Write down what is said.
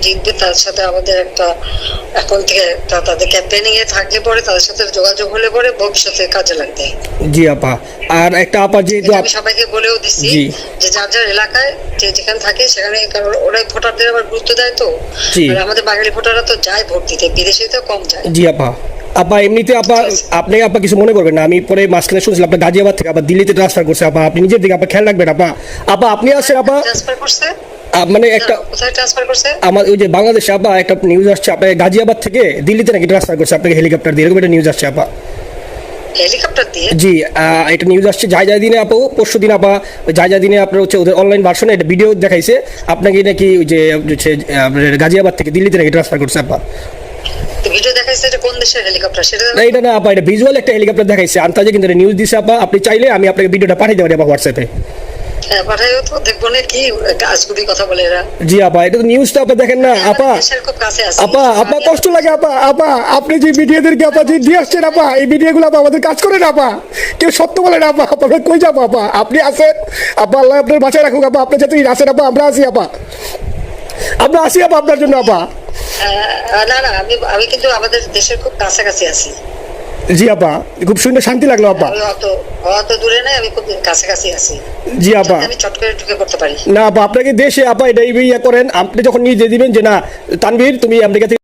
জিতবে তার সাথে আমাদের একটা এখন থেকে তাদের ক্যাম্পেইনিং এ থাকলে পরে তাদের সাথে যোগাযোগ হলে পরে ভবিষ্যতে কাজে লাগবে। জি আপা, আর একটা আপা যেহেতু আমি সবাইকে বলেও দিচ্ছি যে যার যার এলাকায় যে যেখানে থাকে সেখানে, কারণ ওরাই ভোটারদের আবার গুরুত্ব দেয় তো। আর আমাদের বাঙালি ভোটাররা তো যায় ভোট দিতে, বিদেশে তো কম যায়। জি আপা। আপা এমনিতে আপা আপনি আপা কিছু মনে করবেন না, আমি পরে মাঝখানে শুনছিলাম আপনার গাজিয়াবাদ থেকে আবার দিল্লিতে ট্রান্সফার করছে আপা, আপনি নিজের দিকে আপা খেয়াল রাখবেন আপা। আপা আপনি আসেন আপা। ট্রান্সফার করছে মানে একটা কোথায় ট্রান্সফার করছে? আমার ওই যে বাংলাদেশে আপা একটা নিউজ আসছে, আপনার গাজিয়াবাদ থেকে দিল্লিতে নাকি ট্রান্সফার করছে আপনাকে হেলিকপ্টার দিয়ে, এরকম একটা নিউজ আসছে আপা। হেলিকপ্টার দিয়ে? জি, এটা নিউজ আসছে যায় যায় দিনে আপু, পরশু দিন আপা যায় যায় দিনে আপনার হচ্ছে ওদের অনলাইন ভার্সনে একটা ভিডিও দেখাইছে আপনাকে নাকি ওই যে গাজিয়াবাদ থেকে দিল্লিতে নাকি ট্রান্সফার করছে আপা। ভিডিও দেখাইছে, এটা কোন দেশের হেলিকপ্টার সেটা? না এটা না আপা, এটা ভিজুয়াল একটা হেলিকপ্টার দেখাইছে আন্তাজে, কিন্তু নিউজ দিছে আপা। আপনি চাইলে আমি আপনাকে ভিডিওটা পাঠিয়ে দেবো আপা হোয়াটসঅ্যাপে। হ্যাঁ পাঠাইও তো, দেখবো না কি আজগুবি কথা বলে এরা। জি আপা, এটা তো নিউজটা আপা দেখেন না আপা। খুব কাছে আছে আপা, আপা কষ্ট লাগে আপা। আপা আপনি যে ভিডিওদেরকে আপা যে দিয়ে আসছেন আপা, এই ভিডিওগুলো আপা আমাদের কাজ করে না আপা, কেউ সত্য বলে না আপা। আপনারা কই যাবো আপা? আপনি আসেন আপা, আল্লাহ আপনার বাঁচায় রাখুক আপা। আপনি যাতে আসেন আপা, আমরা আসি আপা, আমরা আসি আপা আপনার জন্য আপা। না না, আমি কিন্তু আমাদের দেশের খুব কাছাকাছি আছি। জি আপা, খুব শুনে শান্তি লাগলো আপা। আমি অত দূরে নাই, আমি খুব কাছাকাছি আছি। জি আপা, আমি চট করে ঢুকে পড়তে পারি না আপা আপনাকে দেশে আপা এটা ইয়ে করেন, আপনি যখন নিজে দিবেন যে না তানভীর তুমি আমেরিকা থেকে